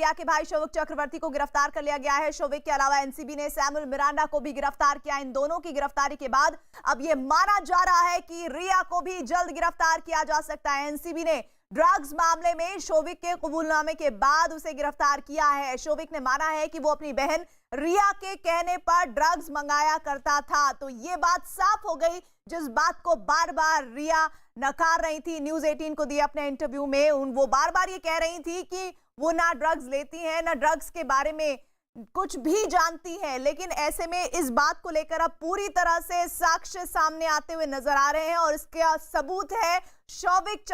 रिया के भाई शोविक चक्रवर्ती को गिरफ्तार कर लिया गया है। शोविक के अलावा एनसीबी ने सैमुअल मिरांडा को भी गिरफ्तार किया। इन दोनों की गिरफ्तारी के बाद अब यह माना जा रहा है कि रिया को भी जल्द गिरफ्तार किया जा सकता है। एनसीबी ने ड्रग्स मामले में शोविक के कबूलनामे के बाद उसे गिरफ्तार किया है। शोविक ने माना है कि वो अपनी बहन रिया के कहने पर ड्रग्स मंगाया करता था। तो ये बात साफ हो गई, जिस बात को बार बार रिया नकार रही थी न्यूज 18 को दिए अपने इंटरव्यू में। वो बार बार ये कह रही थी कि वो ना ड्रग्स लेती हैं, ना ड्रग्स के बारे में कुछ भी जानती है। लेकिन ऐसे में इस बात को लेकर अब पूरी तरह से साक्ष्य सामने आते हुए नजर आ रहे हैं और इसका सबूत है शोविक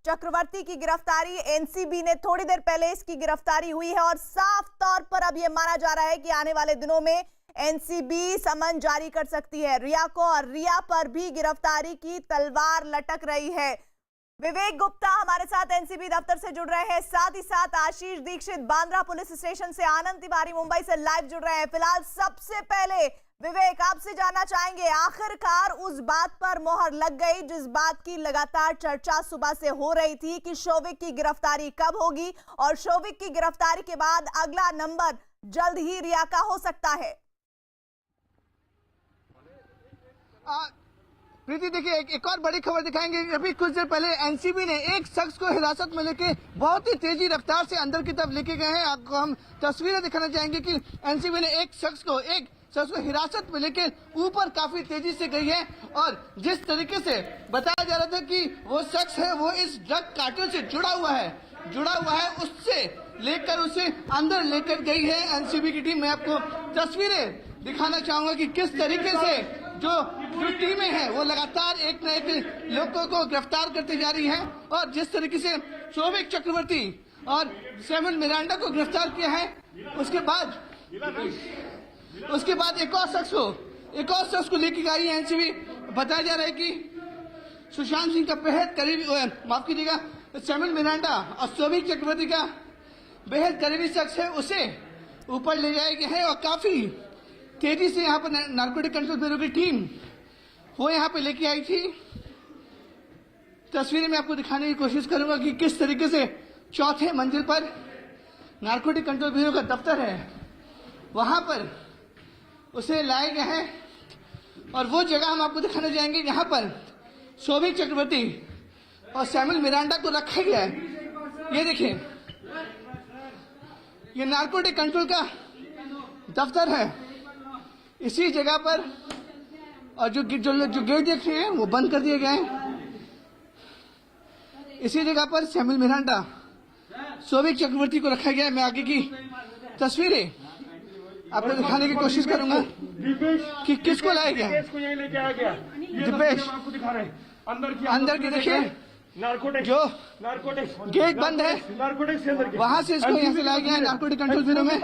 चक्रवर्ती की गिरफ्तारी। एनसीबी ने थोड़ी देर पहले इसकी गिरफ्तारी हुई है और साफ तौर पर अब यह माना जा रहा है कि आने वाले दिनों में एनसीबी समन जारी कर सकती है रिया को, और रिया पर भी गिरफ्तारी की तलवार लटक रही है। विवेक गुप्ता हमारे साथ एनसीबी दफ्तर से जुड़ रहे हैं, साथ ही साथ आशीष दीक्षित बांद्रा पुलिस स्टेशन से, आनंद तिवारी मुंबई से लाइव जुड़ रहे हैं। फिलहाल सबसे पहले विवेक, आपसे जानना चाहेंगे, आखिरकार उस बात पर मोहर लग गई जिस बात की लगातार चर्चा सुबह से हो रही थी कि शोविक की गिरफ्तारी कब होगी, और शोविक की गिरफ्तारी के बाद अगला नंबर जल्द ही रिया का हो सकता है। प्रीति, देखिए एक और बड़ी खबर दिखाएंगे। अभी कुछ देर पहले एनसीबी ने एक शख्स को हिरासत में लेके बहुत ही तेजी रफ्तार से अंदर की तरफ लेके गए हैं। आपको हम तस्वीरें दिखाना चाहेंगे कि एनसीबी ने एक शख्स को हिरासत में लेके ऊपर काफी तेजी से गई है, और जिस तरीके से बताया जा रहा था कि वो शख्स है वो इस ड्रग कार्टेल से जुड़ा हुआ है, उससे लेकर उसे अंदर लेकर गई है एनसीबी की टीम। मैं आपको तस्वीरें दिखाना चाहूंगा कि किस तरीके से जो टीमें हैं वो लगातार एक न एक लोगों को गिरफ्तार करती जा रही हैं, और जिस तरीके से शोविक चक्रवर्ती और सैमुअल मिरांडा को गिरफ्तार किया है, उसके बाद एक और शख्स को लेकर आई है एनसीबी। बताया जा रहा है कि सुशांत सिंह का बेहद करीबी, माफ कीजिएगा, सैमुअल मिरांडा और शोविक चक्रवर्ती का बेहद करीबी शख्स है, उसे ऊपर ले जाया गया है, और काफी तेजी से यहाँ पर नारकोटिक कंट्रोल ब्यूरो की टीम वो यहाँ पे लेके आई थी। तस्वीरें में आपको दिखाने की कोशिश करूंगा कि किस तरीके से चौथे मंजिल पर नारकोटिक कंट्रोल ब्यूरो का दफ्तर है, वहां पर उसे लाया गया है, और वो जगह हम आपको दिखाने जाएंगे जहां पर शोविक चक्रवर्ती और सैमुअल मिरांडा को रखा गया है। ये देखिए, ये नारकोटिक कंट्रोल का दफ्तर है। इसी जगह पर, और जो गेट देख रहे हैं वो बंद कर दिए गए हैं। इसी जगह पर सैमुअल मिरांडा, शोविक चक्रवर्ती को रखा गया है। मैं आगे की तस्वीरें आपको दिखाने की कोशिश करूंगा कि किसको लाया गया। दिपेश अंदर की देखिए, जो गेट बंद है वहां से इसको यहाँ से लाया गया है नारकोटिक कंट्रोल ब्यूरो में,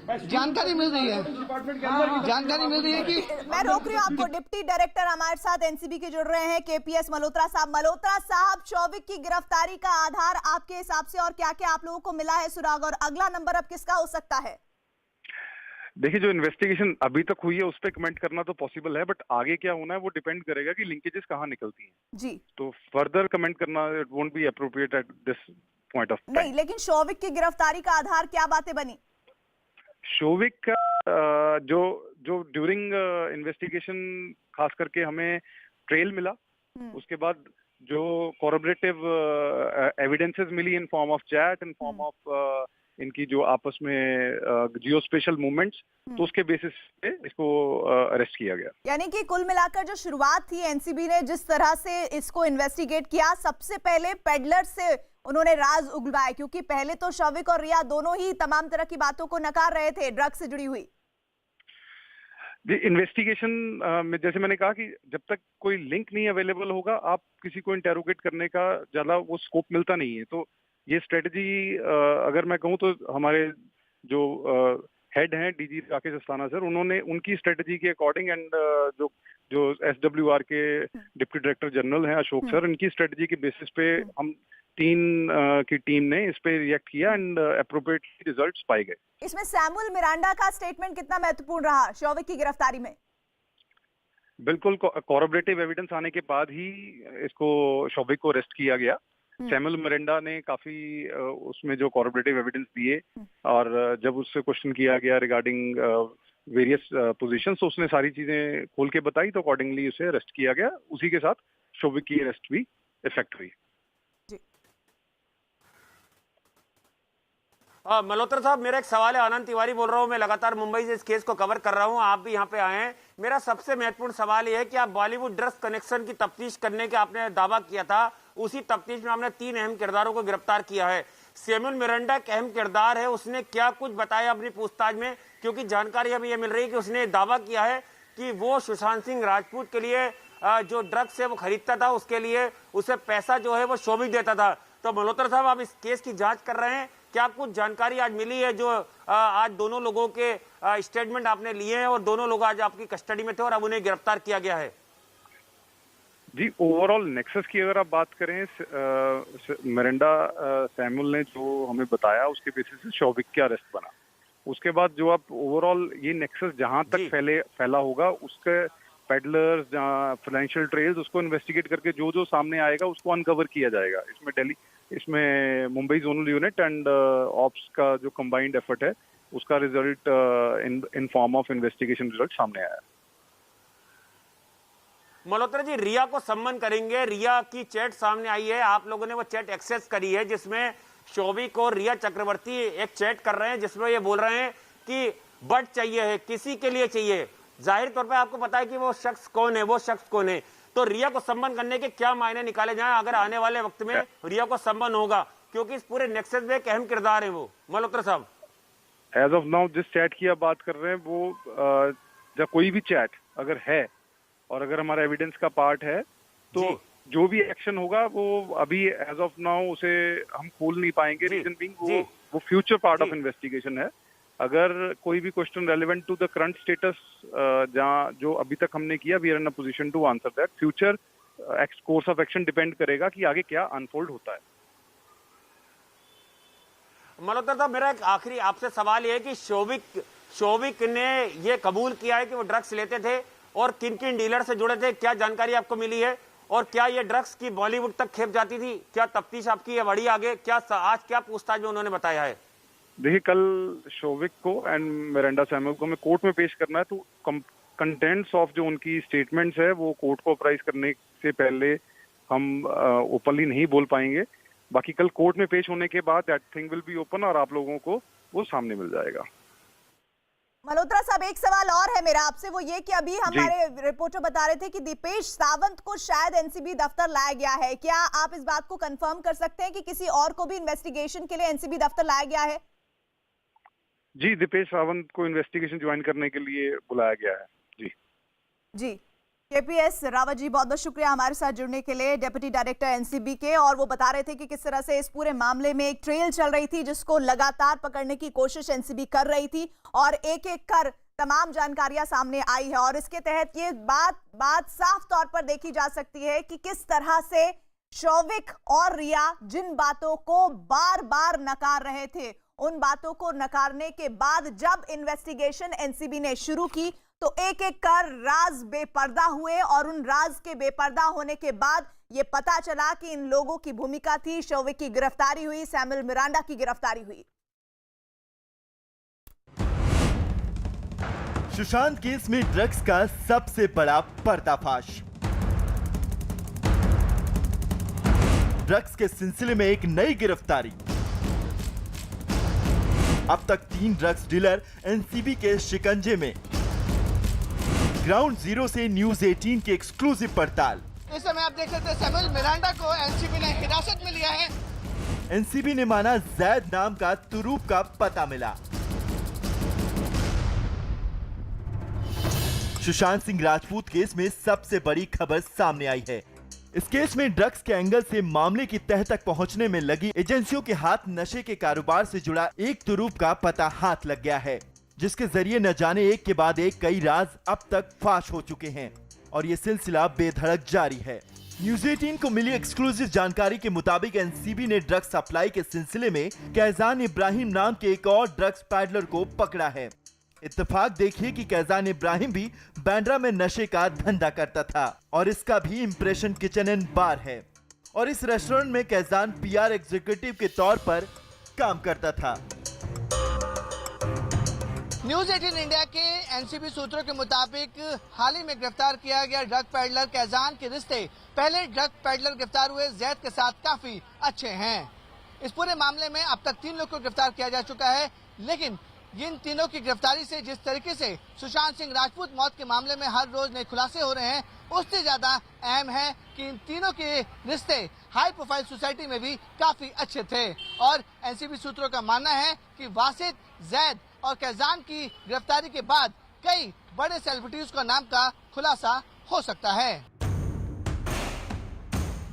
और जानकारी मिल रही है कि मैं रोक रही हूँ आपको। डिप्टी डायरेक्टर हमारे साथ एनसीबी के जुड़ रहे हैं, केपीएस मल्होत्रा साहब। मल्होत्रा साहब, शोविक की गिरफ्तारी का आधार आपके हिसाब से और क्या क्या आप लोगों को मिला है सुराग, और अगला नंबर अब किसका हो सकता है? देखिए, जो इन्वेस्टिगेशन अभी तक हुई है उस पर कमेंट करना तो पॉसिबल है, बट आगे क्या होना है वो डिपेंड करेगा कि लिंकेजेस कहाँ निकलती हैं। जी, तो फर्दर कमेंट करना it won't be appropriate at this point of time. नहीं, लेकिन शोविक की गिरफ्तारी का आधार क्या बातें बनी? शोविक का जो ड्यूरिंग इन्वेस्टिगेशन खास करके हमें ट्रेल मिला, उसके बाद जो कोरबरेटिव एविडेंसेस मिली in form of chat, in form of इनकी जो आपस में जियो स्पेशल मूवमेंट्स, तो उसके बेसिस पे इसको अरेस्ट किया गया। यानी कि कुल मिलाकर जो शुरुआत थी एनसीबी ने जिस तरह से इसको इन्वेस्टिगेट किया, सबसे पहले पेडलर से उन्होंने राज उगलवाया, क्योंकि पहले तो शोविक और रिया दोनों ही तमाम तरह की बातों को नकार रहे थे ड्रग्स से जुड़ी हुई। इन्वेस्टिगेशन में जैसे मैंने कहा कि जब तक कोई लिंक नहीं अवेलेबल होगा, आप किसी को इंटेरोगेट करने का ज्यादा वो स्कोप मिलता नहीं है। तो ये स्ट्रेटजी अगर मैं कहूँ तो हमारे जो हेड हैं डीजी राकेश अस्थाना सर, उन्होंने उनकी स्ट्रेटजी के अकॉर्डिंग, एंड जो एसडब्ल्यूआर के डिप्टी डायरेक्टर जनरल हैं अशोक सर, इनकी स्ट्रेटजी के बेसिस पे हम की टीम ने इस पे रिएक्ट किया एंड अप्रोप्रिएट रिजल्ट्स पाए गए। इसमें सैमुअल मिरांडा का स्टेटमेंट कितना महत्वपूर्ण रहा शोविक की गिरफ्तारी में? बिल्कुल, कोरबरेटिव एविडेंस आने के बाद ही इसको शोविक को अरेस्ट किया गया। सैमुअल मिरांडा ने काफी उसमें जो कॉरपोरेटिव एविडेंस दिए और जब उससे क्वेश्चन किया गया रिगार्डिंग वेरियस पोजीशंस, तो उसने सारी चीजें खोल के बताई, तो अकॉर्डिंगली उसे अरेस्ट किया गया। उसी के साथ शोभिक की अरेस्ट भी इफेक्ट हुई। मल्होत्रा साहब, मेरा एक सवाल है। आनंद तिवारी बोल रहा हूं, मैं लगातार मुंबई से इस केस को कवर कर रहा हूं, आप भी यहां पे आए हैं। मेरा सबसे महत्वपूर्ण सवाल यह है कि आप बॉलीवुड ड्रग्स कनेक्शन की तफ्तीश करने का आपने दावा किया था, उसी तफ्तीश में आपने 3 अहम किरदारों को गिरफ्तार किया है। सैमुअल मिरांडा एक अहम किरदार है, उसने क्या कुछ बताया अपनी पूछताछ में? क्योंकि जानकारी हमें यह मिल रही है कि उसने दावा किया है कि वो सुशांत सिंह राजपूत के लिए जो ड्रग्स है वो खरीदता था, उसके लिए उसे पैसा जो है वो शोभिक देता था। तो मल्होत्रा साहब, आप इस केस की जांच कर रहे हैं, क्या कुछ जानकारी आज मिली है जो आज दोनों लोगों के स्टेटमेंट आपने लिए हैं और दोनों लोग आज आपकी कस्टडी में थे और अब उन्हें गिरफ्तार किया गया है? जी, ओवरऑल नेक्सस की अगर आप बात करें, मिरांडा सैमुअल ने जो हमें बताया उसके बेसिस से शोभिक का अरेस्ट बना। उसके बाद जो आप ओवरऑल ये नेक्सस जहां तक फैला होगा, उसके पेडलर्स, फाइनेंशियल ट्रेल्स, उसको इन्वेस्टिगेट करके जो जो सामने आएगा उसको अनकवर किया जाएगा। इसमें Mumbai zonal unit and ops का जो कंबाइंड एफर्ट है, उसका result in form of investigation result सामने आया। मल्होत्रा जी, रिया को सम्मन करेंगे। रिया की चैट सामने आई है, आप लोगों ने वो चैट एक्सेस करी है, जिसमें शोभिक और रिया चक्रवर्ती एक चैट कर रहे हैं, जिसमें ये बोल रहे हैं कि बट चाहिए है, किसी के लिए चाहिए। जाहिर तौर पे आपको पता है कि वो शख्स कौन है, वो शख्स कौन है। तो रिया को सम्मन करने के क्या मायने निकाले जाएं अगर आने वाले वक्त में रिया को सम्मन होगा, क्योंकि इस पूरे नेक्सस में एक अहम किरदार है वो? मल्होत्रा साहब, एज ऑफ नाउ जिस चैट की आप बात कर रहे हैं, वो जब कोई भी चैट अगर है और अगर हमारा एविडेंस का पार्ट है, तो जो भी एक्शन होगा वो अभी एज ऑफ नाउ उसे हम खोल नहीं पाएंगे। रीजन बीइंग वो फ्यूचर पार्ट ऑफ इन्वेस्टिगेशन है। अगर कोई भी question relevant to the current status जहाँ जो अभी तक हमने किया, we are in a position to answer that. Future course of action depend करेगा कि आगे क्या अनफोल्ड होता है। मल्होत्रा साहब, मेरा एक आखिरी आपसे सवाल यह है कि शोभिक ने यह कबूल किया है कि वो ड्रग्स लेते थे और किन किन डीलर से जुड़े थे, क्या जानकारी आपको मिली है? और क्या ये ड्रग्स की बॉलीवुड तक खेप जाती थी? क्या तफ्तीश आपकी है बढ़ी आगे? क्या आज क्या पूछताछ में उन्होंने बताया है? देखिए, कल शोभिक को एंड मिरांडा सैमुअल को हमें कोर्ट में पेश करना है, तो कंटेंट्स ऑफ जो उनकी स्टेटमेंट्स है वो कोर्ट को अप्राइज करने से पहले हम ओपनली नहीं बोल पाएंगे। बाकी कल कोर्ट में पेश होने के बाद that thing will be open और आप लोगों को वो सामने मिल जाएगा। मल्होत्रा साहब, एक सवाल और है मेरा आपसे, वो ये कि अभी हमारे रिपोर्टर बता रहे थे कि दीपेश सावंत को शायद एनसीबी दफ्तर लाया गया है। क्या आप इस बात को कंफर्म कर सकते हैं कि किसी और को भी इन्वेस्टिगेशन के लिए एनसीबी दफ्तर लाया गया है? जी, दीपेश सावंत को इन्वेस्टिगेशन ज्वाइन करने के लिए बुलाया गया है। जी केपीएस रावत जी, बहुत बहुत शुक्रिया हमारे साथ जुड़ने के लिए, डिप्टी डायरेक्टर एनसीबी के। और वो बता रहे थे कि किस तरह से इस पूरे मामले में एक ट्रेल चल रही थी, जिसको लगातार पकड़ने की कोशिश एनसीबी कर रही थी और एक एक कर तमाम जानकारियां सामने आई है। और इसके तहत ये बात साफ तौर पर देखी जा सकती है कि किस तरह से शोभिक और रिया जिन बातों को बार बार नकार रहे थे, उन बातों को नकारने के बाद जब इन्वेस्टिगेशन एनसीबी ने शुरू की, तो एक एक कर राज बेपर्दा हुए और उन राज के बेपर्दा होने के बाद यह पता चला कि इन लोगों की भूमिका थी। शोभिक की गिरफ्तारी हुई, सैमुअल मिरांडा की गिरफ्तारी हुई। सुशांत केस में ड्रग्स का सबसे बड़ा पर्दाफाश। ड्रग्स के सिलसिले में एक नई गिरफ्तारी। अब तक 3 ड्रग्स डीलर एनसीबी के शिकंजे में। ग्राउंड जीरो से न्यूज 18 की एक्सक्लूसिव पड़ताल। इस समय आप देख सकते हैं सैमुअल मिरांडा को एनसीबी ने हिरासत में लिया है। एनसीबी ने माना जैद नाम का तुरूप का पता मिला। सुशांत सिंह राजपूत केस में सबसे बड़ी खबर सामने आई है। इस केस में ड्रग्स के एंगल से मामले की तह तक पहुंचने में लगी एजेंसियों के हाथ नशे के कारोबार से जुड़ा एक तुरूप का पता हाथ लग गया है, जिसके जरिए न जाने एक के बाद एक कई राज अब तक फाश हो चुके हैं और ये सिलसिला बेधड़क जारी है। न्यूज 18 को मिली एक्सक्लूसिव जानकारी के मुताबिक एनसीबी ने ड्रग्स सप्लाई के सिलसिले में कैजान इब्राहिम नाम के एक और ड्रग्स पैडलर को पकड़ा है। इत्तेफाक देखिए कि कैजान इब्राहिम भी बांद्रा में नशे का धंधा करता था और इसका भी इंप्रेशन किचन एंड बार है और इस रेस्टोरेंट में कैजान पीआर एग्जीक्यूटिव के तौर पर काम करता था। न्यूज 18 इंडिया के एनसीबी सूत्रों के मुताबिक हाल ही में गिरफ्तार किया गया ड्रग पैडलर कैजान के रिश्ते पहले ड्रग पैडलर गिरफ्तार हुए जैद के साथ काफी अच्छे हैं। इस पूरे मामले में अब तक 3 लोग को गिरफ्तार किया जा चुका है, लेकिन इन तीनों की गिरफ्तारी से जिस तरीके से सुशांत सिंह राजपूत मौत के मामले में हर रोज नए खुलासे हो रहे हैं, उससे ज्यादा अहम है कि इन तीनों के रिश्ते हाई प्रोफाइल सोसाइटी में भी काफी अच्छे थे। और एनसीबी सूत्रों का मानना है कि वासिद, जैद और कैजान की गिरफ्तारी के बाद कई बड़े सेलिब्रिटीज का नाम का खुलासा हो सकता है।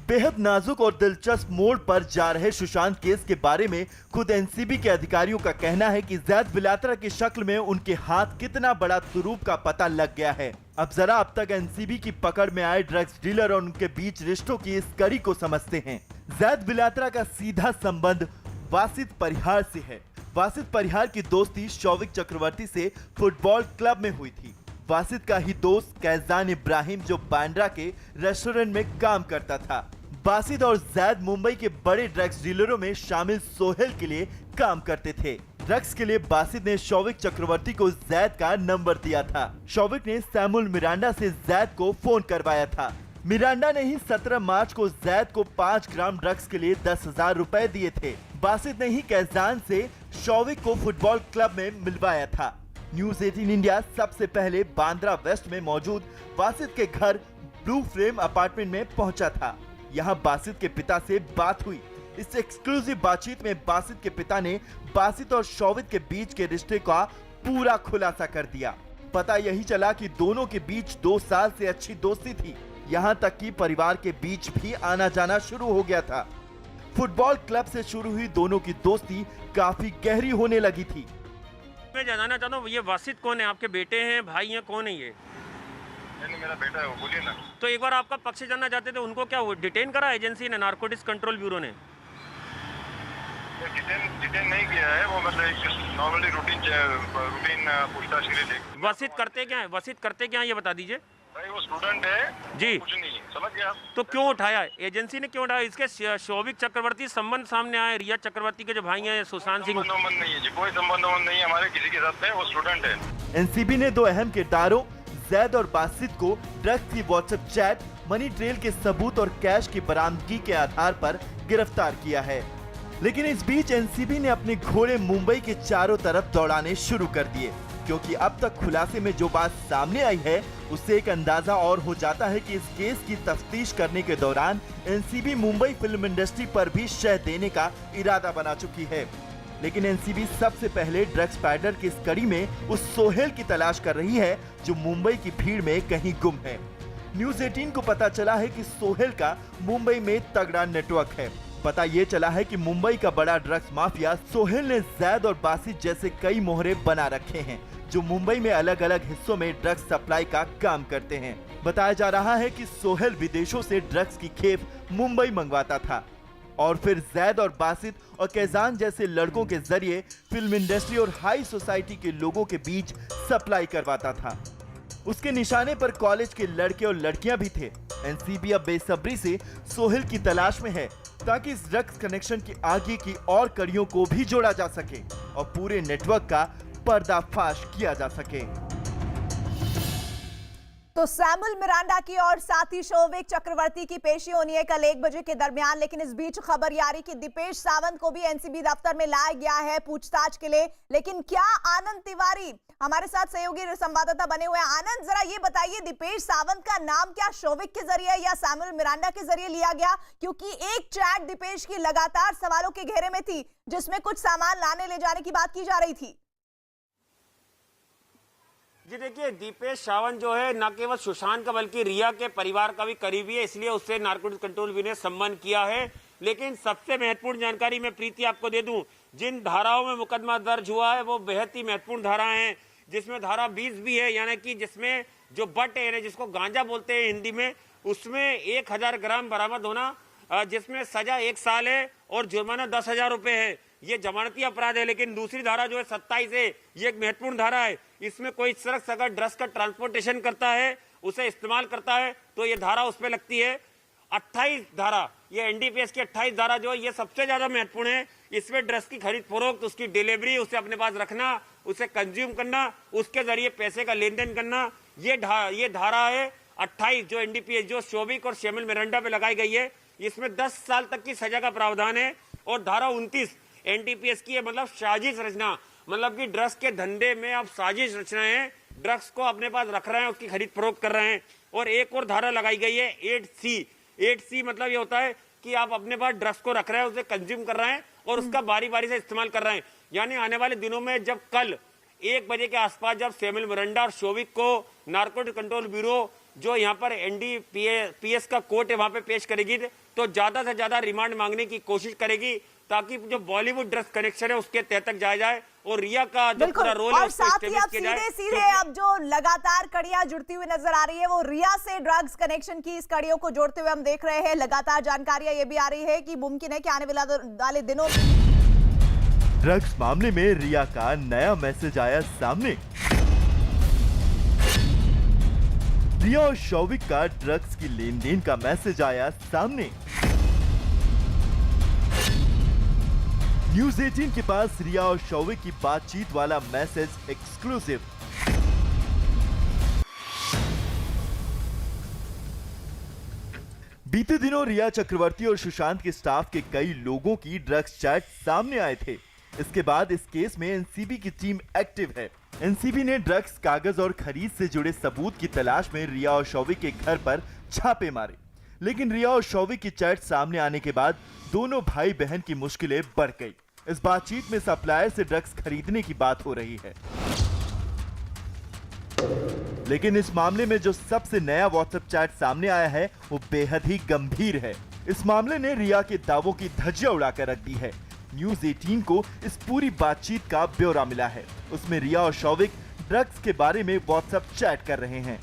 बेहद नाजुक और दिलचस्प मोड़ पर जा रहे सुशांत केस के बारे में खुद एनसीबी के अधिकारियों का कहना है कि जैद बिलात्रा की शक्ल में उनके हाथ कितना बड़ा तुरूप का पता लग गया है। अब जरा अब तक एनसीबी की पकड़ में आए ड्रग्स डीलर और उनके बीच रिश्तों की इस कड़ी को समझते हैं। जैद बिलात्रा का सीधा संबंध वासिद परिहार से है। वासिद परिहार की दोस्ती शौविक चक्रवर्ती से फुटबॉल क्लब में हुई थी। वासिद का ही दोस्त कैजान इब्राहिम जो बांद्रा के रेस्टोरेंट में काम करता था। वासिद और जैद मुंबई के बड़े ड्रग्स डीलरों में शामिल सोहेल के लिए काम करते थे। ड्रग्स के लिए वासिद ने शौविक चक्रवर्ती को जैद का नंबर दिया था। शौविक ने सैमुअल मिरांडा से जैद को फोन करवाया था। मिरांडा ने ही 17 मार्च को जैद को 5 ग्राम ड्रग्स के लिए 10,000 रुपए दिए थे। वासिद ने ही कैजान से शौविक को फुटबॉल क्लब में मिलवाया था। न्यूज 18 इंडिया सबसे पहले बांद्रा वेस्ट में मौजूद वासिद के घर ब्लू फ्रेम अपार्टमेंट में पहुंचा था। यहां वासिद के पिता से बात हुई। इस एक्सक्लूसिव बातचीत में वासिद के पिता ने वासिद और शौविक के बीच के रिश्ते का पूरा खुलासा कर दिया। पता यही चला कि दोनों के बीच 2 साल से अच्छी दोस्ती थी। यहाँ तक कि परिवार के बीच भी आना जाना शुरू हो गया था। फुटबॉल क्लब से शुरू हुई दोनों की दोस्ती काफी गहरी होने लगी थी। मैं जानना चाहता हूँ, ये वासिद कौन है? आपके बेटे हैं, भाई हैं, कौन है ये? नहीं, मेरा बेटा है वो, बोलिए ना। तो एक बार आपका पक्ष जानना चाहते थे, उनको क्या डिटेन करा एजेंसी ने, नारकोटिक्स कंट्रोल ब्यूरो ने? डिटेन नहीं किया है वो, मतलब एक नॉर्मली रूटीन पूछताछ के लिए। वासिद करते क्या है? वासिद करते क्या है ये बता दीजिए। भाई वो स्टूडेंट है जी, कुछ नहीं है, समझ गया। तो क्यों उठाया एजेंसी ने, क्यों उठाया? इसके शौविक चक्रवर्ती संबंध सामने आए, रिया चक्रवर्ती के जो भाई हैं सुशांत सिंह। संबंध नहीं है जी, कोई संबंध नहीं है हमारे किसी के साथ में, वो स्टूडेंट है। एनसीबी ने 2 अहम किरदारों जैद और वासिद को ड्रग्स की व्हाट्सएप चैट, मनी ट्रेल के सबूत और कैश की बरामदगी के आधार पर गिरफ्तार किया है। लेकिन इस बीच एनसीबी ने अपने घोड़े मुंबई के चारों तरफ दौड़ाने शुरू कर दिए, क्योंकि अब तक खुलासे में जो बात सामने आई है उससे एक अंदाजा और हो जाता है कि इस केस की तफ्तीश करने के दौरान एनसीबी मुंबई फिल्म इंडस्ट्री पर भी शह देने का इरादा बना चुकी है। लेकिन एनसीबी सबसे पहले ड्रग्स पैडलर की इस कड़ी में उस सोहेल की तलाश कर रही है जो मुंबई की भीड़ में कहीं गुम है। न्यूज 18 को पता चला है कि सोहेल का मुंबई में तगड़ा नेटवर्क है। पता ये चला है कि मुंबई का बड़ा ड्रग्स माफिया सोहेल ने जैद और वासिद जैसे कई मोहरे बना रखे हैं जो मुंबई में अलग अलग हिस्सों में ड्रग्स सप्लाई का काम करते हैं। बताया जा रहा है कि सोहेल विदेशों से ड्रग्स की खेप मुंबई मंगवाता था और फिर जैद और वासिद और कैजान जैसे लड़कों के जरिए फिल्म इंडस्ट्री और हाई सोसाइटी के लोगों के बीच सप्लाई करवाता था। उसके निशाने पर कॉलेज के लड़के और लड़कियां भी थे। एनसीबी अब बेसब्री से सोहेल की तलाश में है ताकि इस ड्रग्स कनेक्शन की आगे की और कड़ियों को भी जोड़ा जा सके और पूरे नेटवर्क का पर्दाफाश किया जा सके। तो सैमुअल मिरांडा की और साथी शौविक चक्रवर्ती की पेशी होनी है कल 1 बजे के दरमियान। लेकिन इस बीच खबर ये आ रही कि दीपेश सावंत को भी एनसीबी दफ्तर में लाया गया है पूछताछ के लिए। लेकिन क्या आनंद तिवारी हमारे साथ सहयोगी संवाददाता बने हुए हैं। आनंद, जरा ये बताइए, दीपेश सावंत का नाम क्या शौविक के जरिए या सैमुअल मिरांडा के जरिए लिया गया? क्योंकि एक चैट दीपेश की लगातार सवालों के घेरे में थी जिसमें कुछ सामान लाने ले जाने की बात की जा रही थी। जी देखिए, दीपेश सावंत जो है न केवल सुशांत का बल्कि रिया के परिवार का भी करीबी है, इसलिए उससे नारकोटिक्स कंट्रोल ब्यूरो ने संबंध किया है। लेकिन सबसे महत्वपूर्ण जानकारी मैं प्रीति आपको दे दूं, जिन धाराओं में मुकदमा दर्ज हुआ है वो बेहद ही महत्वपूर्ण धाराएं हैं, जिसमें धारा 20 भी है, यानी कि जिसमें जो बट है जिसको गांजा बोलते हैं हिंदी में, उसमें 1000 ग्राम बरामद होना, जिसमें सजा 1 साल है और जुर्माना 10,000 रुपए है। ये जमानती अपराध है। लेकिन दूसरी धारा जो है 27 है, ये एक महत्वपूर्ण धारा है। इसमें कोई शख्स अगर ड्रग्स का ट्रांसपोर्टेशन करता है, उसे इस्तेमाल करता है, तो ये धारा उस पर लगती है। 28 धारा ये एनडीपीएस की 28 धारा जो है ये सबसे ज्यादा महत्वपूर्ण है। इसमें ड्रग्स की खरीद फरोख्त, उसकी डिलीवरी, उसे अपने पास रखना, उसे कंज्यूम करना, उसके जरिए पैसे का लेन देन करना, ये धारा है 28 जो एनडीपीएस जो शोभिक और शेमिल मिरांडा पे लगाई गई है। इसमें 10 साल तक की सजा का प्रावधान है। और धारा 29 एनडीपीएस की है, मतलब साजिश रचना, मतलब कि ड्रग्स के धंधे में आप साजिश रच रहे हैं, ड्रग्स को अपने पास रख रहे हैं, उसकी खरीद फरोख्त कर रहे हैं। और एक और धारा लगाई गई है 8C मतलब ये होता है कि आप अपने पास ड्रग्स को रख रहे हैं, उसे कंज्यूम कर रहे हैं और उसका बारी बारी से इस्तेमाल कर रहे हैं। यानी आने वाले दिनों में जब कल 1 बजे के आसपास जब शेमिल मिरांडा और शोभिक को नारकोटिक कंट्रोल ब्यूरो जो यहाँ पर एनडीपीएस का कोर्ट है वहां पे पेश करेगी, तो ज्यादा से ज्यादा रिमांड मांगने की कोशिश करेगी ताकि जो बॉलीवुड ड्रग्स कनेक्शन है उसके तह तक जाया जाए और रिया का जो पूरा रोल है और उसको साथ ही एस्टेब्लिश अब किया जाए। सीधे अब जो लगातार कड़ियां जुड़ती हुई नजर आ रही है वो रिया से ड्रग्स कनेक्शन की इस कड़ियों को जोड़ते हुए हम देख रहे हैं। लगातार जानकारियां ये भी आ रही है कि मुमकिन है कि आने वाले दिनों ड्रग्स मामले में रिया का नया मैसेज आया सामने। रिया और शौविक का ड्रग्स की लेन देन का मैसेज आया सामने। न्यूज़ 18 के पास रिया और शौविक की बातचीत वाला मैसेज एक्सक्लूसिव। बीते दिनों रिया चक्रवर्ती और सुशांत के स्टाफ के कई लोगों की ड्रग्स चैट सामने आए थे। इसके बाद इस केस में एनसीबी की टीम एक्टिव है। एनसीबी ने ड्रग्स, कागज और खरीद से जुड़े सबूत की तलाश में रिया और शौविक के घर पर छापे मारे, लेकिन रिया और शौविक की चैट सामने आने के बाद दोनों भाई बहन की मुश्किलें बढ़ गई। इस बातचीत में सप्लायर से ड्रग्स खरीदने की बात हो रही है, लेकिन इस मामले में जो सबसे नया व्हाट्सएप चैट सामने आया है वो बेहद ही गंभीर है। इस मामले ने रिया के दावों की धज्जियां उड़ाकर रख दी है। न्यूज़ 18 को इस पूरी बातचीत का ब्यौरा मिला है। उसमें रिया और शौविक ड्रग्स के बारे में व्हाट्सएप चैट कर रहे हैं।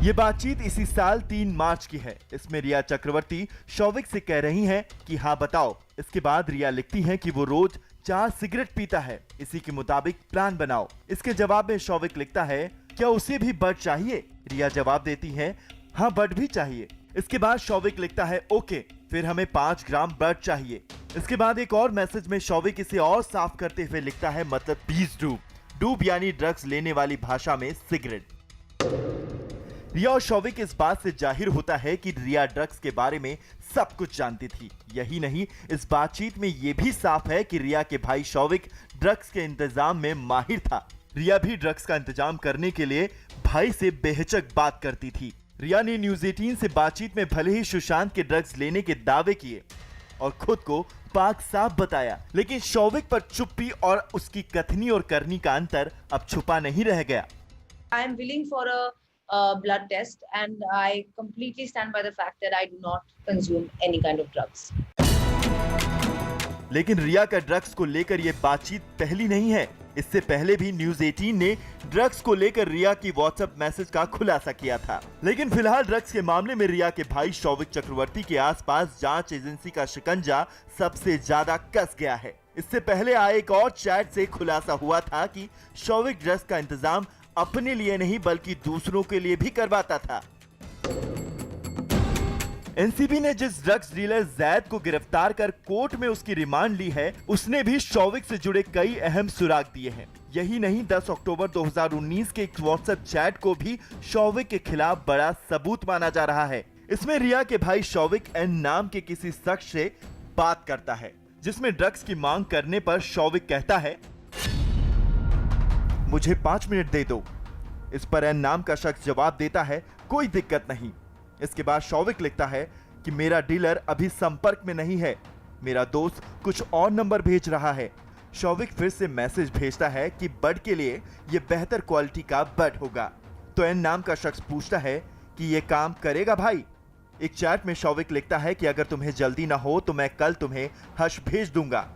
ये बातचीत इसी साल 3 मार्च की है। इसमें रिया चक्रवर्ती शौविक से कह रही हैं कि हाँ बताओ। इसके बाद रिया लिखती हैं कि वो रोज 4 सिगरेट पीता है, इसी के मुताबिक प्लान बनाओ। इसके जवाब में शौविक लिखता है क्या उसे भी बड चाहिए? रिया जवाब देती है हाँ बड भी चाहिए। इसके बाद शौविक लिखता है ओके, फिर हमें 5 ग्राम बड चाहिए। इसके बाद एक और मैसेज में शौविक इसे और साफ करते हुए लिखता है मतलब 20 डूब यानी ड्रग्स लेने वाली भाषा में सिगरेट। रिया और शौविक इस बात से जाहिर होता है कि रिया ड्रग्स के बारे में सब कुछ जानती थी। यही नहीं, इस बातचीत में यह भी साफ है कि रिया के भाई शौविक ड्रग्स के इंतजाम में माहिर था। रिया भी ड्रग्स का इंतजाम करने के लिए भाई से बेहिचक बात करती थी। रिया ने न्यूज़ 18 से बातचीत में भले ही सुशांत के ड्रग्स लेने के दावे किए और खुद को पाक साफ बताया, लेकिन शौविक पर चुप्पी और उसकी कथनी और करनी का अंतर अब छुपा नहीं रह गया। I am willing for a blood test and I completely stand by the fact that I do not consume any kind of drugs. लेकिन रिया का ड्रग्स को लेकर ये बातचीत पहली नहीं है। इससे पहले भी न्यूज़ 18 ने ड्रग्स को लेकर रिया की व्हाट्सएप मैसेज का खुलासा किया था। लेकिन फिलहाल ड्रग्स के मामले में रिया के भाई शौविक चक्रवर्ती के आसपास जांच एजेंसी का शिकंजा सबसे ज्यादा कस गया है। इससे पहले आए एक और चैट से खुलासा हुआ था कि शौविक ड्रग्स का इंतजाम अपने लिए नहीं बल्कि दूसरों के लिए भी करवाता था। एनसीबी ने जिस ड्रग्स डीलर जैद को गिरफ्तार कर कोर्ट में उसकी रिमांड ली है, उसने भी शौविक से जुड़े कई अहम सुराग दिए हैं। यही नहीं, 10 अक्टूबर 2019 के एक व्हाट्सएप चैट को भी शौविक के खिलाफ बड़ा सबूत माना जा रहा है। इसमें रिया के भाई शौविक एन नाम के किसी शख्स से बात करता है, जिसमें ड्रग्स की मांग करने पर शौविक कहता है मुझे 5 मिनट दे दो। इस पर एन नाम का शख्स जवाब देता है कोई दिक्कत नहीं। इसके बाद शौविक लिखता है कि मेरा डीलर अभी संपर्क में नहीं है, मेरा दोस्त कुछ और नंबर भेज रहा है। शौविक फिर से मैसेज भेजता है कि बड के लिए यह बेहतर क्वालिटी का बड होगा। तो एन नाम का शख्स पूछता है कि यह काम करेगा भाई? एक चैट में शौविक लिखता है कि अगर तुम्हें जल्दी ना हो तो मैं कल तुम्हें हश भेज दूंगा।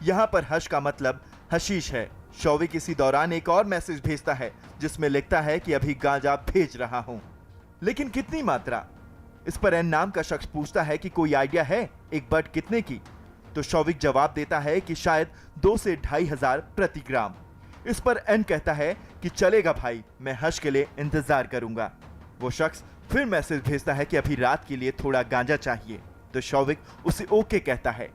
यहाँ पर हश का मतलब हशीश है। शौविक इसी दौरान एक और मैसेज भेजता है जिसमें लिखता है कि अभी गांजा भेज रहा हूं, लेकिन कितनी मात्रा? इस पर एन नाम का शख्स पूछता है कि कोई आइडिया है एक बड कितने की? तो शौविक जवाब देता है कि शायद 2 से 2,500 प्रति ग्राम। इस पर एन कहता है कि चलेगा भाई, मैं हश के लिए इंतजार करूंगा। वो शख्स फिर मैसेज भेजता है कि अभी रात के लिए थोड़ा गांजा चाहिए, तो शौविक उसे ओके कहता है।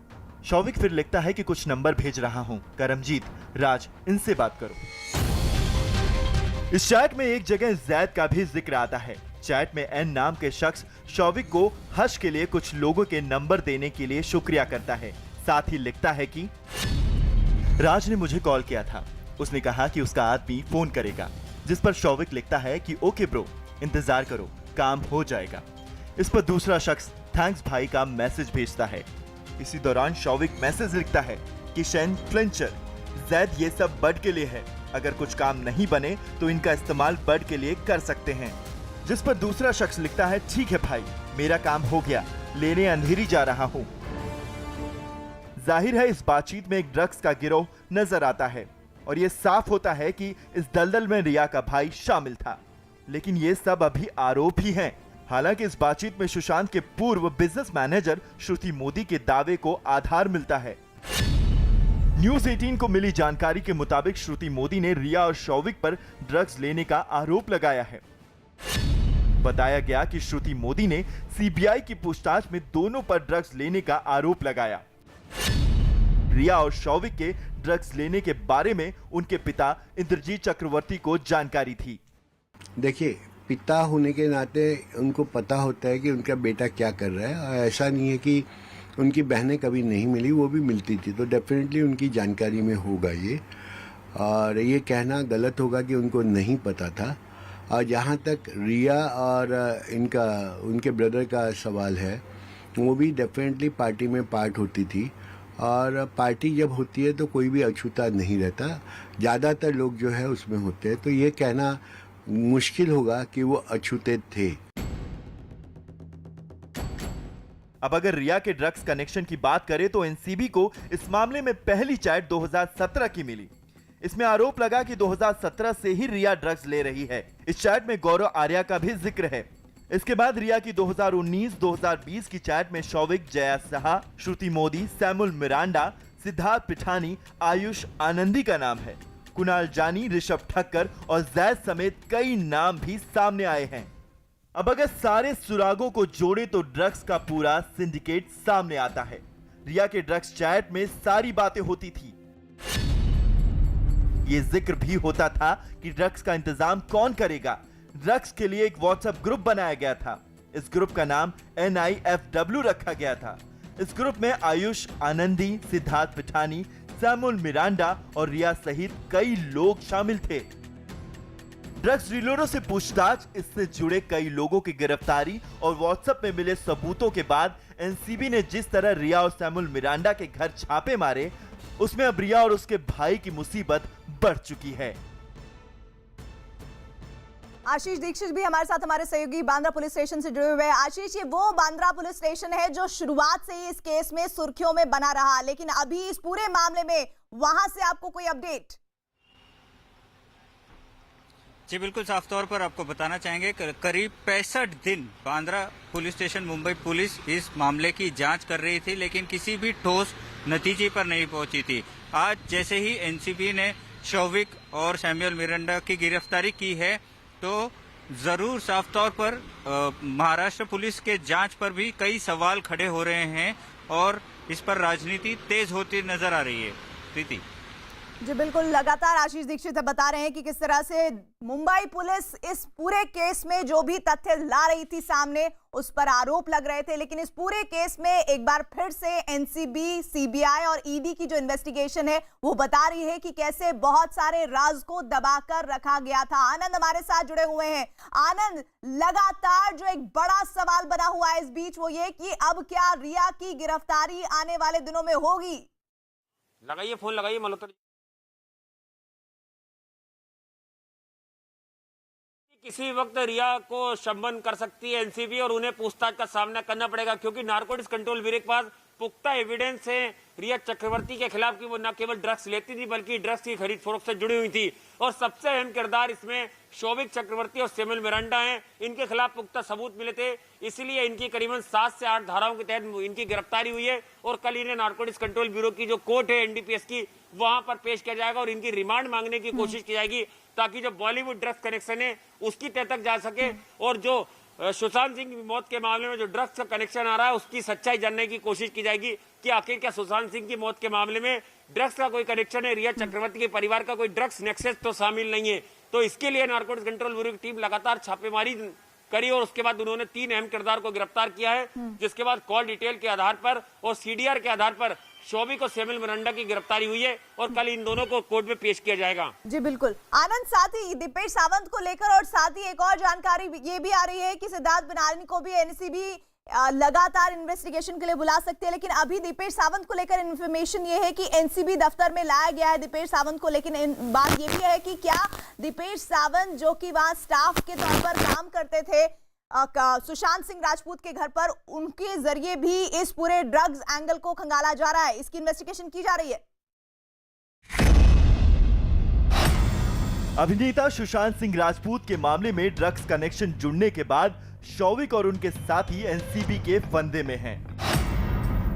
शौविक फिर लिखता है कि कुछ नंबर भेज रहा हूं, करमजीत, राज, इनसे बात करो। इस चैट में एक जगह जैद का भी जिक्र आता है। चैट में एन नाम के शख्स शौविक को हज के लिए कुछ लोगों के नंबर देने के लिए शुक्रिया करता है। साथ ही लिखता है कि राज ने मुझे कॉल किया था, उसने कहा कि उसका आदमी फोन करेगा, जिस पर शौविक लिखता है कि ओके ब्रो, इंतजार करो, काम हो जाएगा। इस पर दूसरा शख्स थैंक्स भाई का मैसेज भेजता है। इसी दौरान शौविक मैसेज लिखता है कि शैन फ्लेंचर, जैद ये सब बर्ड के लिए है, अगर कुछ काम नहीं बने तो इनका इस्तेमाल बर्ड के लिए कर सकते हैं। जिस पर दूसरा शख्स लिखता है ठीक है भाई, मेरा काम हो गया, लेने अंधेरी जा रहा हूं। जाहिर है इस बातचीत में एक ड्रग्स का गिरोह नजर आता है और ये साफ होता है कि इस दलदल में रिया का भाई शामिल था। लेकिन ये सब अभी आरोप ही हैं। हालांकि इस बातचीत में सुशांत के पूर्व बिजनेस मैनेजर श्रुति मोदी के दावे को आधार मिलता है। न्यूज 18 को मिली जानकारी के मुताबिक श्रुति मोदी ने रिया और शौविक पर ड्रग्स लेने का आरोप लगाया है। बताया गया कि श्रुति मोदी ने सीबीआई की पूछताछ में दोनों पर ड्रग्स लेने का आरोप लगाया। रिया और शौविक के ड्रग्स लेने के बारे में उनके पिता इंद्रजीत चक्रवर्ती को जानकारी थी। देखिए, पिता होने के नाते उनको पता होता है कि उनका बेटा क्या कर रहा है, और ऐसा नहीं है कि उनकी बहनें कभी नहीं मिली, वो भी मिलती थी, तो डेफिनेटली उनकी जानकारी में होगा ये। और ये कहना गलत होगा कि उनको नहीं पता था। और जहाँ तक रिया और उनके ब्रदर का सवाल है, वो भी डेफिनेटली पार्टी में पार्ट होती थी, और पार्टी जब होती है तो कोई भी अछूता नहीं रहता, ज़्यादातर लोग जो है उसमें होते हैं, तो ये कहना मुश्किल होगा कि वो अछूते थे। अब अगर रिया के ड्रग्स कनेक्शन की बात करें तो एनसीबी को इस मामले में पहली चैट 2017 की मिली। इसमें आरोप लगा कि 2017 से ही रिया ड्रग्स ले रही है। इस चैट में गौरव आर्या का भी जिक्र है। इसके बाद रिया की 2019-2020 की चैट में शौविक, जया साहा, श्रुति मोदी, सैमुअल मिरांडा, सिद्धार्थ पिठानी, आयुष आनंदी का नाम है। कुणाल जानी, ऋषभ ठक्कर और जैद समेत कई नाम भी सामने आए हैं। अब अगर सारे सुरागों को जोड़े तो ड्रग्स का पूरा सिंडिकेट सामने आता है। रिया के ड्रग्स चैट में सारी बातें होती थी। ये जिक्र भी होता था कि ड्रग्स का इंतजाम कौन करेगा। ड्रग्स के लिए एक व्हाट्सएप ग्रुप बनाया गया था। इस ग्रुप का नाम NIFW रखा गया था। इस ग्रुप में आयुष आनंदी, सिद्धार्थ पिठानी, सैमुअल मिरांडा और रिया सहित कई लोग शामिल थे। ड्रग्स डीलरों से पूछताछ, इससे जुड़े कई लोगों की गिरफ्तारी और व्हाट्सएप में मिले सबूतों के बाद एनसीबी ने जिस तरह रिया और सैमुअल मिरांडा के घर छापे मारे, उसमें अब रिया और उसके भाई की मुसीबत बढ़ चुकी है। आशीष दीक्षित भी हमारे साथ, हमारे सहयोगी बांद्रा पुलिस स्टेशन से जुड़े हुए हैं। आशीष, ये वो बांद्रा पुलिस स्टेशन है जो शुरुआत से ही इस केस में सुर्खियों में बना रहा, लेकिन अभी इस पूरे मामले में वहां से आपको कोई अपडेट? जी बिल्कुल, साफ तौर पर आपको बताना चाहेंगे, करीब 65 दिन Bandra police station Mumbai police इस मामले की जांच कर रही थी, लेकिन किसी भी ठोस नतीजे पर नहीं पहुंची थी। आज जैसे ही एनसीबी ने शौविक और सैमुअल मिरांडा की गिरफ्तारी की है, तो जरूर साफ तौर पर महाराष्ट्र पुलिस के जांच पर भी कई सवाल खड़े हो रहे हैं और इस पर राजनीति तेज होती नजर आ रही है। प्रीति जी बिल्कुल, लगातार आशीष दीक्षित बता रहे हैं कि किस तरह से मुंबई पुलिस इस पूरे केस में जो भी तथ्य ला रही थी सामने, उस पर आरोप लग रहे थे, लेकिन इस पूरे केस में एक बार फिर से एनसीबी, सीबीआई और ईडी की जो इन्वेस्टिगेशन है वो बता रही है कि कैसे बहुत सारे राज को दबाकर रखा गया था। आनंद हमारे साथ जुड़े हुए हैं। आनंद, लगातार जो एक बड़ा सवाल बना हुआ है इस बीच, वो ये कि अब क्या रिया की गिरफ्तारी आने वाले दिनों में होगी? लगाइए फोन, लगाइए मल्होत्रा। किसी वक्त रिया को शबन कर सकती है एनसीबी और उन्हें पूछताछ का सामना करना पड़ेगा, क्योंकि नारकोटिक्स कंट्रोल ब्यूरो के पास पुख्ता एविडेंस है रिया चक्रवर्ती के खिलाफ कि वो न केवल ड्रग्स लेती थी बल्कि ड्रग्स की खरीद फरोख्त से जुड़ी हुई थी। और सबसे अहम किरदार इसमें शौविक चक्रवर्ती और सैमुअल मिरांडा हैं। इनके खिलाफ पुख्ता सबूत मिले थे, इसलिए इनकी करीबन 7 से 8 धाराओं के तहत इनकी गिरफ्तारी हुई है और कल इन्हें नारकोटिक्स कंट्रोल ब्यूरो की जो कोर्ट है एनडीपीएस की, वहां पर पेश किया जाएगा और इनकी रिमांड मांगने की कोशिश की जाएगी, ताकि जो बॉलीवुड ड्रग्स कनेक्शन है उसकी तह तक जा सके और जो सुशांत सिंह की मौत के मामले में जो ड्रग्स का कनेक्शन आ रहा है उसकी सच्चाई जानने की कोशिश की जाएगी कि आखिर क्या सुशांत सिंह की मौत के मामले में ड्रग्स का कोई कनेक्शन है, रिया चक्रवर्ती के परिवार का कोई ड्रग्स नेक्सस तो शामिल नहीं है। तो इसके लिए नारकोटिक्स कंट्रोल ब्यूरो की टीम लगातार छापेमारी करी और उसके बाद उन्होंने 3 अहम किरदार को गिरफ्तार किया है, जिसके बाद कॉल डिटेल के आधार पर और सीडीआर के आधार पर शौविक और सैमुअल मिरांडा की गिरफ्तारी हुई है और कल इन दोनों को कोर्ट में पेश किया जाएगा। जी बिल्कुल आनंद, साथ ही दीपेश सावंत को लेकर और साथ ही एक और जानकारी ये भी आ रही है कि सिद्धार्थ बनारनी को भी एनसीबी लगातार इन्वेस्टिगेशन के लिए बुला सकती है, लेकिन अभी दीपेश सावंत को लेकर इन्फॉर्मेशन ये है कि एनसीबी दफ्तर में लाया गया है दीपेश सावंत को। लेकिन बात ये भी है कि क्या दीपेश सावंत जो कि वहां स्टाफ के तौर पर काम करते थे सुशांत सिंह राजपूत के घर पर, उनके जरिए भी इस पूरे ड्रग्स एंगल को खंगाला जा रहा है, इसकी इन्वेस्टिगेशन की जा रही है। अभिनेता सुशांत सिंह राजपूत के मामले में ड्रग्स कनेक्शन जुड़ने के बाद शौविक और उनके साथी एनसीबी के फंदे में हैं।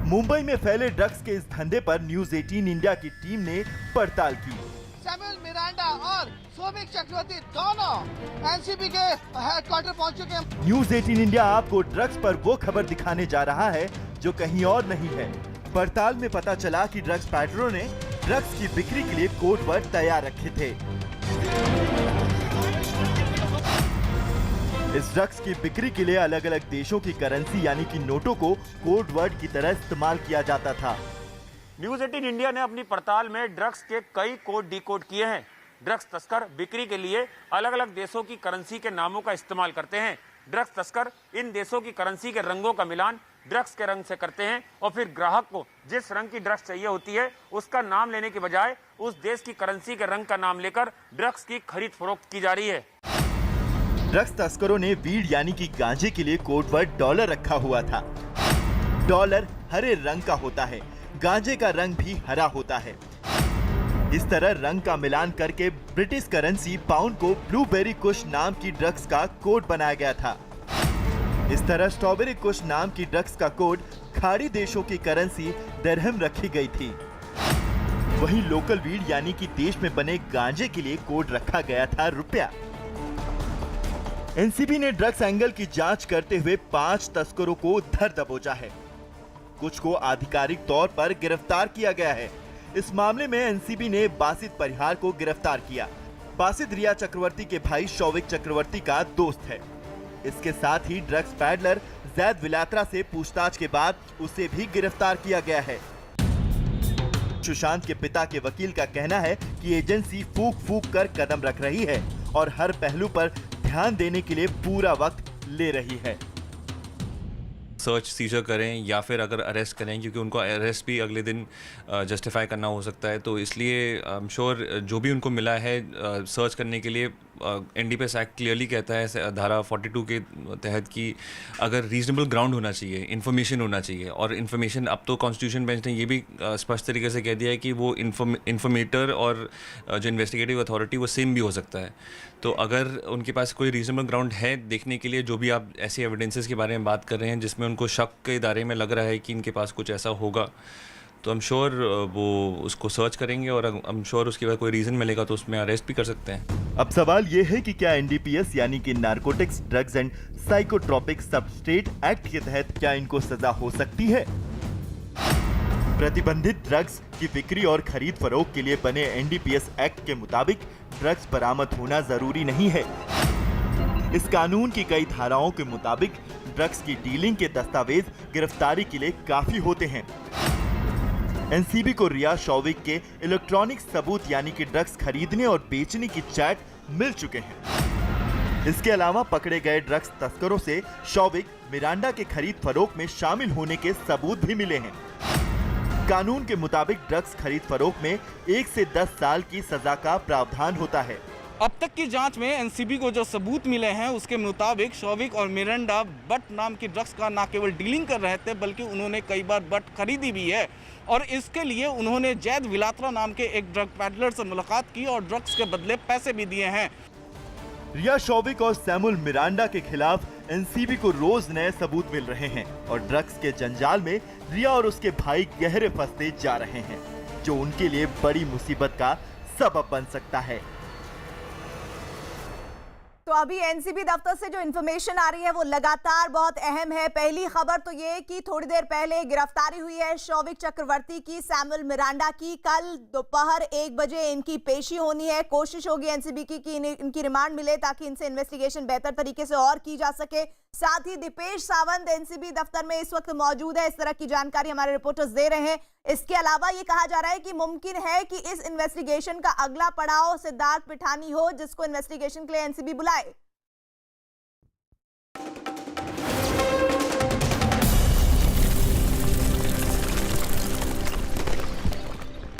मुंबई में फैले ड्रग्स के इस धंधे पर न्यूज 18 इंडिया की टीम ने पड़ताल की। सैमुअल मिरांडा और शौविक चक्रवर्ती दोनों एनसीबी के हेडक्वार्टर पहुंच चुके हैं। न्यूज 18 इंडिया आपको ड्रग्स पर वो खबर दिखाने जा रहा है जो कहीं और नहीं है। पड़ताल में पता चला कि ड्रग्स पैडलरों ने ड्रग्स की बिक्री के लिए कोड वर्ड तैयार रखे थे। इस ड्रग्स की बिक्री के लिए अलग अलग देशों की करेंसी यानी कि नोटों को कोड वर्ड की तरह इस्तेमाल किया जाता था। न्यूज 18 इंडिया ने अपनी पड़ताल में ड्रग्स के कई कोड डिकोड किए हैं। ड्रग्स तस्कर बिक्री के लिए अलग अलग देशों की करेंसी के नामों का इस्तेमाल करते हैं। ड्रग्स तस्कर इन देशों की करेंसी के रंगों का मिलान ड्रग्स के रंग से करते हैं और फिर ग्राहक को जिस रंग की ड्रग्स चाहिए होती है उसका नाम लेने के बजाय उस देश की करेंसी के रंग का नाम लेकर ड्रग्स की खरीद फरोख्त की जा रही है। ड्रग्स तस्करों ने वीड यानी कि गांजे के लिए कोड वर्ड डॉलर रखा हुआ था। डॉलर हरे रंग का होता है, गांजे का रंग भी हरा होता है। इस तरह रंग का मिलान करके ब्रिटिश करेंसी पाउंड को ब्लूबेरी कुश नाम की ड्रग्स का कोड बनाया गया था। इस तरह स्ट्रॉबेरी कुश नाम की ड्रग्स का कोड खाड़ी देशों की करेंसी दिरहम रखी गई थी। वहीं लोकल वीड यानी कि देश में बने गांजे के लिए कोड रखा गया था रुपया। एनसीबी ने ड्रग्स एंगल की जांच करते हुए 5 तस्करों को धर दबोचा है। कुछ को आधिकारिक तौर पर गिरफ्तार किया गया है। इस मामले में एनसीबी ने बासित परिहार को गिरफ्तार किया। बासित रिया चक्रवर्ती के भाई शौविक चक्रवर्ती का दोस्त है। इसके साथ ही ड्रग्स पैडलर जैद विलात्रा से पूछताछ के बाद उसे भी गिरफ्तार किया गया है। सुशांत के पिता के वकील का कहना है कि एजेंसी फूक फूक कर कदम रख रही है और हर पहलू पर ध्यान देने के लिए पूरा वक्त ले रही है। सर्च सीजर करें या फिर अगर अरेस्ट करें, क्योंकि उनको अरेस्ट भी अगले दिन जस्टिफाई करना हो सकता है, तो इसलिए आई एम श्योर जो भी उनको मिला है सर्च करने के लिए एनडीपीएस एक्ट क्लियरली कहता है धारा 42 के तहत कि अगर रीजनेबल ग्राउंड होना चाहिए, इन्फॉर्मेशन होना चाहिए। और इन्फॉर्मेशन अब तो कॉन्स्टिट्यूशन बेंच ने ये भी स्पष्ट तरीके से कह दिया है कि वो इन्फॉर्मेटर और जो इन्वेस्टिगेटिव अथॉरिटी वो सेम भी हो सकता है। तो अगर उनके पास कोई रीजनेबल ग्राउंड है देखने के लिए, जो भी आप ऐसी एविडेंसेस के बारे में बात कर रहे हैं जिसमें उनको शक के दायरे में लग रहा है कि इनके पास कुछ ऐसा होगा, तो आई एम श्योर वो उसको सर्च करेंगे और आई एम श्योर उसके बाद कोई रीजन मिलेगा तो उसमें अरेस्ट भी कर सकते हैं। अब सवाल ये है कि क्या एनडीपीएस यानी कि narcotics drugs and psychotropic substrate act के तहत क्या इनको सजा हो सकती है? प्रतिबंधित ड्रग्स की बिक्री और खरीद फरोख्त के लिए बने एनडीपीएस एक्ट के मुताबिक ड्रग्स बरामद होना जरूरी नहीं है। इस कानून की कई धाराओं के मुताबिक ड्रग्स की डीलिंग के दस्तावेज गिरफ्तारी के लिए काफी होते हैं। एनसीबी को रिया शौविक के इलेक्ट्रॉनिक सबूत यानी कि ड्रग्स खरीदने और बेचने की चैट मिल चुके हैं। इसके अलावा पकड़े गए ड्रग्स तस्करों से शौविक मिरांडा के खरीद फरोख्त में शामिल होने के सबूत भी मिले हैं। कानून के मुताबिक ड्रग्स खरीद फरोख्त में 1 से 10 साल की सजा का प्रावधान होता है। अब तक की जांच में एनसीबी को जो सबूत मिले हैं उसके मुताबिक शौविक और मिरांडा बट नाम की ड्रग्स का न केवल डीलिंग कर रहे थे बल्कि उन्होंने कई बार बट खरीदी भी है और इसके लिए उन्होंने जैद विलात्रा नाम के एक ड्रग पैडलर से मुलाकात की और ड्रग्स के बदले पैसे भी दिए हैं। रिया शौविक और सैमुअल मिरांडा के खिलाफ एनसीबी को रोज नए सबूत मिल रहे हैं और ड्रग्स के जंजाल में रिया और उसके भाई गहरे फंसते जा रहे हैं, जो उनके लिए बड़ी मुसीबत का सबब बन सकता है। तो अभी एनसीबी दफ्तर से जो इंफॉर्मेशन आ रही है वो लगातार बहुत अहम है। पहली खबर तो ये कि थोड़ी देर पहले गिरफ्तारी हुई है शौविक चक्रवर्ती की, सैमुअल मिरांडा की। कल दोपहर 1 बजे इनकी पेशी होनी है। कोशिश होगी एनसीबी की कि इनकी रिमांड मिले ताकि इनसे इन्वेस्टिगेशन बेहतर तरीके से और की जा सके। साथ ही दीपेश सावंत एनसीबी दफ्तर में इस वक्त मौजूद है, इस तरह की जानकारी हमारे रिपोर्टर्स दे रहे हैं। इसके अलावा ये कहा जा रहा है कि मुमकिन है कि इस इन्वेस्टिगेशन का अगला पड़ाव सिद्धार्थ पिठानी हो, जिसको इन्वेस्टिगेशन के लिए एनसीबी बुलाए।